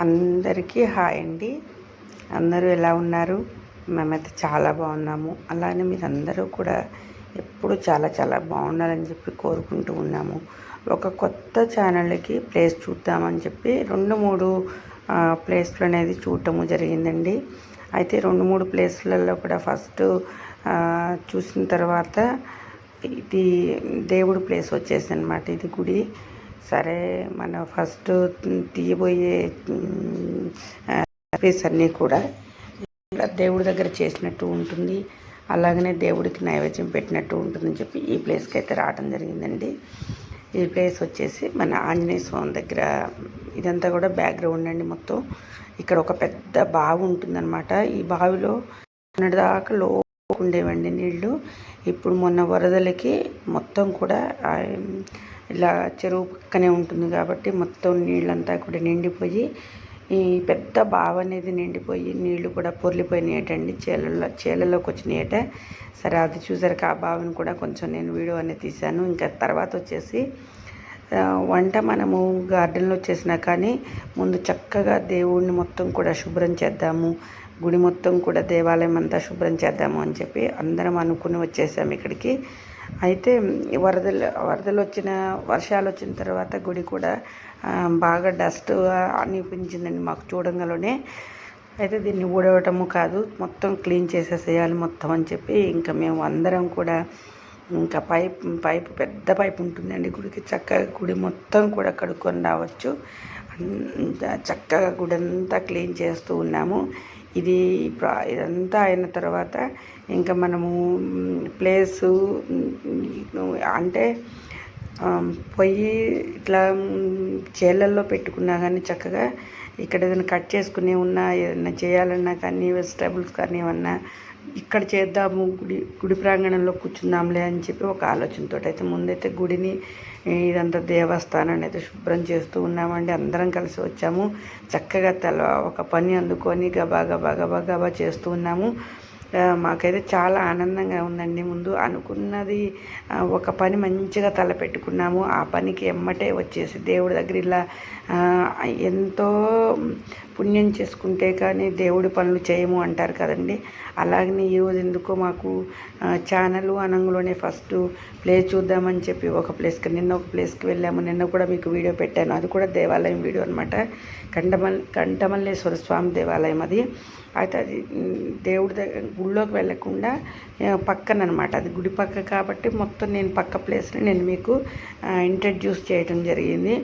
అందరికీ హాయ్ అండి. అందరూ ఎలా ఉన్నారు? మేమైతే చాలా బాగున్నాము. అలానే మీరందరూ కూడా ఎప్పుడు చాలా చాలా బాగుండాలని చెప్పి కోరుకుంటూ ఉన్నాము. ఒక కొత్త ఛానల్కి ప్లేస్ చూద్దామని చెప్పి 2-3 ప్లేస్లు అనేది చూడటము జరిగిందండి. అయితే 2-3 ప్లేస్లలో కూడా ఫస్ట్ చూసిన తర్వాత ఇది దేవుడు ప్లేస్ వచ్చేసి అనమాట. ఇది గుడి. సరే, మన ఫస్ట్ తీయబోయే ప్లేస్ అన్నీ కూడా దేవుడి దగ్గర చేసినట్టు ఉంటుంది, అలాగనే దేవుడికి నైవేద్యం పెట్టినట్టు ఉంటుందని చెప్పి ఈ ప్లేస్కి అయితే రావడం జరిగిందండి. ఈ ప్లేస్ వచ్చేసి మన ఆంజనేయ స్వామి దగ్గర. ఇదంతా కూడా బ్యాక్గ్రౌండ్ అండి. మొత్తం ఇక్కడ ఒక పెద్ద బావి ఉంటుందన్నమాట. ఈ బావిలో దాకా లో ఉండేవండి నీళ్లు. ఇప్పుడు మొన్న వరదలకి మొత్తం కూడా ఇలా చెరువు పక్కనే ఉంటుంది కాబట్టి మొత్తం నీళ్ళంతా కూడా నిండిపోయి ఈ పెద్ద బావి అనేది నిండిపోయి నీళ్లు కూడా పొర్లిపోయినాయటండి. చేలలోకి వచ్చినాయట. సరే, అది చూసాక ఆ బావిని కూడా కొంచెం నేను వీడియో అనేది తీశాను. ఇంకా తర్వాత వచ్చేసి వంట మనము గార్డెన్లో చేసినా కానీ ముందు చక్కగా దేవుడిని మొత్తం కూడా శుభ్రం చేద్దాము, గుడి మొత్తం కూడా దేవాలయం అంతా శుభ్రం చేద్దాము అని చెప్పి అందరం అనుకుని వచ్చేసాము ఇక్కడికి. అయితే వరదలు వర్షాలు వచ్చిన తర్వాత గుడి కూడా బాగా డస్ట్ అనిపించిందండి మాకు చూడంగానే. అయితే దీన్ని ఊడవటము కాదు, మొత్తం క్లీన్ చేసేసేయాలి మొత్తం అని చెప్పి ఇంకా మేము అందరం కూడా ఇంకా పైపు పెద్ద పైపు ఉంటుందండి గుడికి. చక్కగా గుడి మొత్తం కూడా కడుక్కొని రావచ్చు. చక్కగా గుడి అంతా క్లీన్ చేస్తూ ఉన్నాము. ఇదంతా అయిన తర్వాత ఇంకా మనము ప్లేసు అంటే పొయ్యి ఇట్లా చేలల్లో పెట్టుకున్నా కానీ చక్కగా ఇక్కడ ఏదైనా కట్ చేసుకుని ఉన్నా, ఏదైనా చేయాలన్నా కానీ వెజిటేబుల్స్ కానీ ఏమన్నా ఇక్కడ చేద్దాము, గుడి ప్రాంగణంలో కూర్చుందాంలే అని చెప్పి ఒక ఆలోచనతో అయితే ముందైతే గుడిని ఇదంతా దేవస్థానాన్ని అయితే శుభ్రం చేస్తూ ఉన్నామండి. అందరం కలిసి వచ్చాము. చక్కగా ఒక పని అందుకొని గబా గబా గబా గబా చేస్తూ ఉన్నాము. మాకైతే చాలా ఆనందంగా ఉందండి. ముందు అనుకున్నది ఒక పని మంచిగా తలపెట్టుకున్నాము. ఆ పనికి ఎమ్మటే వచ్చేసి దేవుడి దగ్గర ఇలా ఎంతో పుణ్యం చేసుకుంటే కానీ దేవుడి పనులు చేయము అంటారు కదండి. అలాగనే ఈరోజు ఎందుకో మాకు ఛానల్ అనంలోనే ఫస్ట్ ప్లేస్ చూద్దామని చెప్పి నిన్న ఒక ప్లేస్కి వెళ్ళాము. నిన్న కూడా మీకు వీడియో పెట్టాను. అది కూడా దేవాలయం వీడియో అనమాట. కంఠమల్లేశ్వర స్వామి దేవాలయం అది. అయితే అది దేవుడి దగ్గర గుడిలోకి వెళ్ళకుండా పక్కన అనమాట. అది గుడి పక్క కాబట్టి మొత్తం నేను పక్క ప్లేస్ని నేను మీకు ఇంట్రడ్యూస్ చేయడం జరిగింది.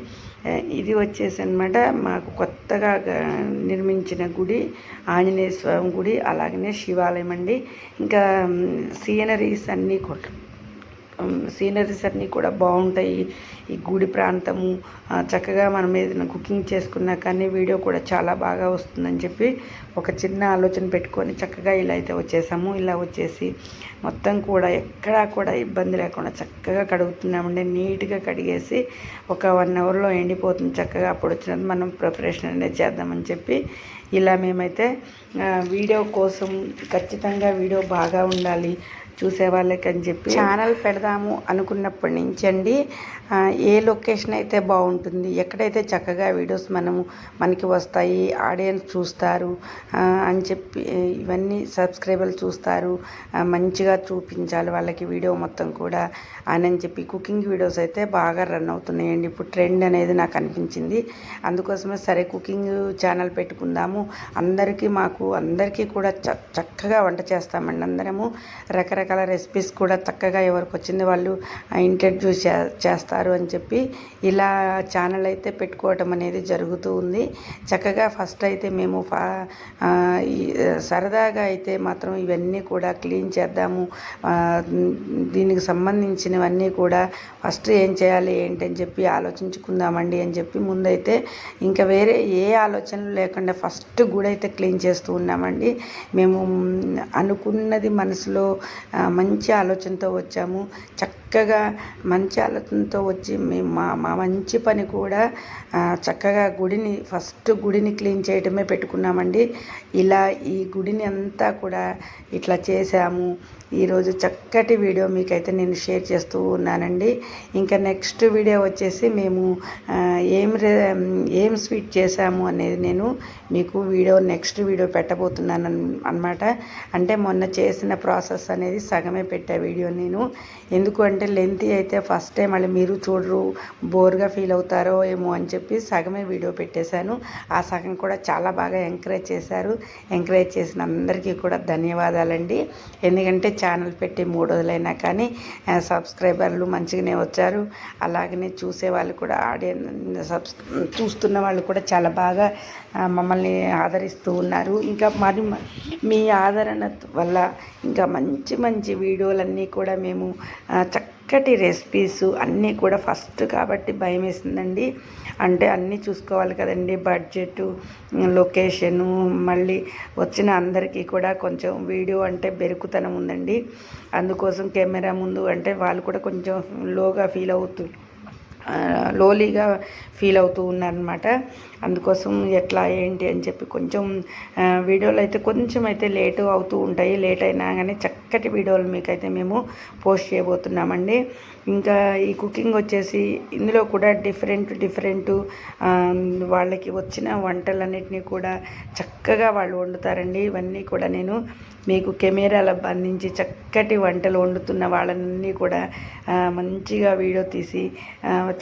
ఇది వచ్చేసి అనమాట మాకు కొత్తగా నిర్మించిన గుడి, ఆంజనేయ స్వామి గుడి, అలాగనే శివాలయం అండి. ఇంకా సీనరీస్ అన్నీ కూడా బాగుంటాయి. ఈ గుడి ప్రాంతము చక్కగా మనం ఏదైనా కుకింగ్ చేసుకున్నా కానీ వీడియో కూడా చాలా బాగా వస్తుందని చెప్పి ఒక చిన్న ఆలోచన పెట్టుకొని చక్కగా ఇలా అయితే వచ్చేసాము. ఇలా వచ్చేసి మొత్తం కూడా ఎక్కడా కూడా ఇబ్బంది లేకుండా చక్కగా కడుగుతున్నామండి. నీట్గా కడిగేసి ఒక 1 అవర్లో ఎండిపోతుంది చక్కగా. అప్పుడు వచ్చినది మనం ప్రిపరేషన్ అనేది చేద్దామని చెప్పి ఇలా మేమైతే వీడియో కోసం ఖచ్చితంగా వీడియో బాగా ఉండాలి చూసే వాళ్ళకి అని చెప్పి ఛానల్ పెడదాము అనుకున్నప్పటి నుంచి అండి ఏ లొకేషన్ అయితే బాగుంటుంది, ఎక్కడైతే చక్కగా వీడియోస్ మనకి వస్తాయి, ఆడియన్స్ చూస్తారు అని చెప్పి ఇవన్నీ సబ్స్క్రైబర్లు చూస్తారు, మంచిగా చూపించాలి వాళ్ళకి వీడియో మొత్తం కూడా అని చెప్పి కుకింగ్ వీడియోస్ అయితే బాగా రన్ అవుతున్నాయండి. ఇప్పుడు ట్రెండ్ అనేది నాకు అనిపించింది. అందుకోసమే సరే కుకింగ్ ఛానల్ పెట్టుకుందాము, అందరికీ కూడా చక్కగా వంట చేస్తామండి. అందరము రకరకాల రెసిపీస్ కూడా చక్కగా ఎవరికి వచ్చింది వాళ్ళు ఇంట్రడ్యూస్ చేస్తారు అని చెప్పి ఇలా ఛానల్ అయితే పెట్టుకోవటం అనేది జరుగుతూ ఉంది. చక్కగా ఫస్ట్ అయితే మేము సరదాగా అయితే మాత్రం ఇవన్నీ కూడా క్లీన్ చేద్దాము, దీనికి సంబంధించినవన్నీ కూడా ఫస్ట్ ఏం చేయాలి ఏంటని చెప్పి ఆలోచించుకుందామండి అని చెప్పి ముందైతే ఇంకా వేరే ఏ ఆలోచనలు లేకుండా ఫస్ట్ గుడి అయితే క్లీన్ చేస్తూ ఉన్నామండి. మేము అనుకున్నది మనసులో మంచి ఆలోచనతో వచ్చాము. చక్కగా మంచి ఆలోచనతో వచ్చి మేము మా మంచి పని కూడా చక్కగా ఫస్ట్ గుడిని క్లీన్ చేయటమే పెట్టుకున్నామండి. ఇలా ఈ గుడిని అంతా కూడా ఇట్లా చేశాము. ఈరోజు చక్కటి వీడియో మీకైతే నేను షేర్ చేస్తూ ఉన్నానండి. ఇంకా నెక్స్ట్ వీడియో వచ్చేసి మేము ఏం స్వీట్ చేశాము అనేది నేను మీకు నెక్స్ట్ వీడియో పెట్టబోతున్నాను అన్నమాట. అంటే మొన్న చేసిన ప్రాసెస్ అనేది సగమే పెట్టా వీడియో నేను. ఎందుకు అంటే లెంతీ అయితే ఫస్ట్ టైం మళ్ళీ మీరు చూడరు, బోర్గా ఫీల్ అవుతారో ఏమో అని చెప్పి సగమే వీడియో పెట్టేశాను. ఆ సగం కూడా చాలా బాగా ఎంకరేజ్ చేశారు. ఎంకరేజ్ చేసిన అందరికీ కూడా ధన్యవాదాలండి. ఎందుకంటే ఛానల్ పెట్టి 3 రోజులైనా కానీ సబ్స్క్రైబర్లు మంచిగానే వచ్చారు. అలాగనే చూసేవాళ్ళు కూడా చూస్తున్న వాళ్ళు కూడా చాలా బాగా మమ్మల్ని ఆదరిస్తూ ఉన్నారు. ఇంకా మరి మీ ఆదరణ వల్ల ఇంకా మంచి మంచి వీడియోలన్నీ కూడా మేము చక్కటి రెసిపీస్ అన్నీ కూడా ఫస్ట్ కాబట్టి భయం వేసిందండి. అంటే అన్నీ చూసుకోవాలి కదండి, బడ్జెట్, లొకేషను, మళ్ళీ వచ్చిన అందరికీ కూడా కొంచెం వీడియో అంటే బెరుకుతనం ఉందండి. అందుకోసం కెమెరా ముందు అంటే వాళ్ళు కూడా కొంచెం లోలీగా ఫీల్ అవుతూ ఉన్నారనమాట. అందుకోసం ఎట్లా ఏంటి అని చెప్పి కొంచెం వీడియోలు అయితే కొంచెం అయితే లేటు అవుతూ ఉంటాయి. లేట్ అయినా కానీ చక్కటి వీడియోలు మీకైతే మేము పోస్ట్ చేయబోతున్నామండి. ఇంకా ఈ కుకింగ్ వచ్చేసి ఇందులో కూడా డిఫరెంట్ వాళ్ళకి వచ్చిన వంటలన్నిటినీ కూడా చక్కగా వాళ్ళు వండుతారండి. ఇవన్నీ కూడా నేను మీకు కెమెరాల బంధించి చక్కటి వంటలు వండుతున్న వాళ్ళని కూడా మంచిగా వీడియో తీసి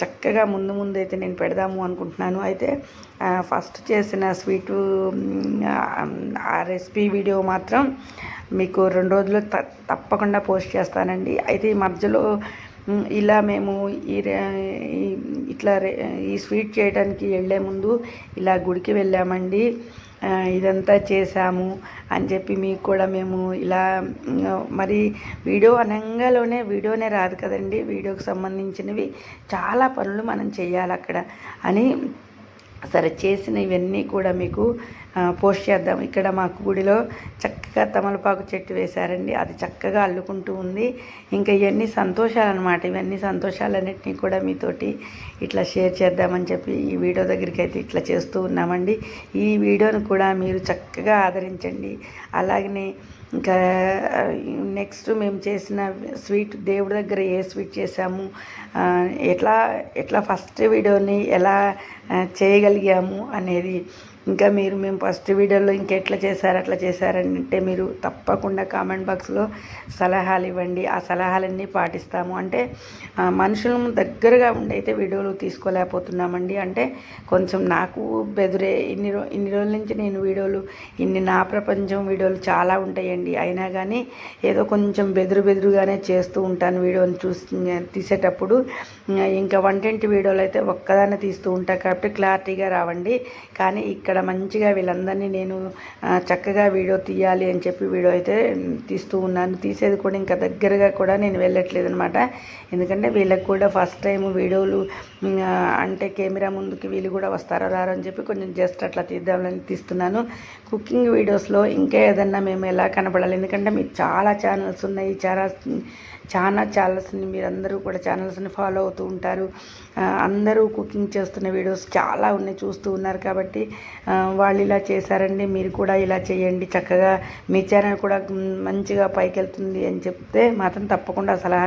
చక్కగా ముందు అయితే నేను పెడదాము అనుకుంటున్నాను. అయితే ఫస్ట్ చేసిన స్వీటు ఆ రెసిపీ వీడియో మాత్రం మీకు 2 రోజులు తప్పకుండా పోస్ట్ చేస్తానండి. అయితే ఈ మధ్యలో ఇలా మేము ఈ స్వీట్ చేయడానికి వెళ్ళే ముందు ఇలా గుడికి వెళ్ళామండి. ఇదంతా చేశాము అని చెప్పి మీకు కూడా మేము ఇలా మరి వీడియో అనంగానే వీడియోనే రాదు కదండి. వీడియోకి సంబంధించినవి చాలా పనులు మనం చేయాలి అక్కడ అని సరే చేసిన ఇవన్నీ కూడా మీకు పోస్ట్ చేద్దాం. ఇక్కడ మాకు గుడిలో చక్కగా తమలపాకు చెట్టు వేశారండి. అది చక్కగా అల్లుకుంటూ ఉంది. ఇంకా ఇవన్నీ సంతోషాలు అనమాట. ఇవన్నీ సంతోషాలన్నింటినీ కూడా మీతోటి ఇట్లా షేర్ చేద్దామని చెప్పి ఈ వీడియో దగ్గరికి అయితే ఇట్లా చేస్తూ ఉన్నామండి. ఈ వీడియోను కూడా మీరు చక్కగా ఆదరించండి. అలాగనే ఇంకా నెక్స్ట్ మేము చేసిన స్వీట్ దేవుడి దగ్గర ఏ స్వీట్ చేసాము, ఎట్లా ఫస్ట్ వీడియోని ఎలా చేయగలిగాము అనేది ఇంకా మేము ఫస్ట్ వీడియోలో ఇంకెట్లా చేశారు అట్లా చేశారంటే మీరు తప్పకుండా కామెంట్ బాక్స్లో సలహాలు ఇవ్వండి. ఆ సలహాలన్నీ పాటిస్తాము. అంటే మనుషులను దగ్గరగా ఉండి అయితే వీడియోలు తీసుకోలేకపోతున్నామండి. అంటే కొంచెం నాకు బెదురే ఇన్ని రోజుల నుంచి నేను నా ప్రపంచం వీడియోలు చాలా ఉంటాయండి. అయినా కానీ ఏదో కొంచెం బెదురుగానే చేస్తూ ఉంటాను వీడియోని తీసేటప్పుడు. ఇంకా 120 వీడియోలు అయితే ఒక్కదాన్ని తీస్తూ ఉంటాను కాబట్టి క్లారిటీగా రావండి. కానీ ఇక్కడ మంచిగా వీళ్ళందరినీ నేను చక్కగా వీడియో తీయాలి అని చెప్పి వీడియో అయితే తీస్తూ ఉన్నాను. తీసేది కూడా ఇంకా దగ్గరగా కూడా నేను వెళ్ళట్లేదు అనమాట. ఎందుకంటే వీళ్ళకి కూడా ఫస్ట్ టైం వీడియోలు అంటే కెమెరా ముందుకి వీళ్ళు కూడా వస్తారో రారో అని చెప్పి కొంచెం జస్ట్ అట్లా తీద్దామని తీస్తున్నాను. కుకింగ్ వీడియోస్లో ఇంకా ఏదన్నా మేము ఎలా కనపడాలి, ఎందుకంటే మీకు చాలా ఛానల్స్ ఉన్నాయి. ఛానల్స్ని మీరందరూ కూడా ఛానల్స్ని ఫాలో అవుతూ ఉంటారు. అందరూ కుకింగ్ చేస్తున్న వీడియోస్ చాలా ఉన్నాయి, చూస్తూ ఉన్నారు. కాబట్టి వాళ్ళు ఇలా చేశారండి, మీరు కూడా ఇలా చేయండి, చక్కగా మీ ఛానల్ కూడా మంచిగా పైకి వెళ్తుంది అని చెప్తే మాత్రం తప్పకుండా సలహా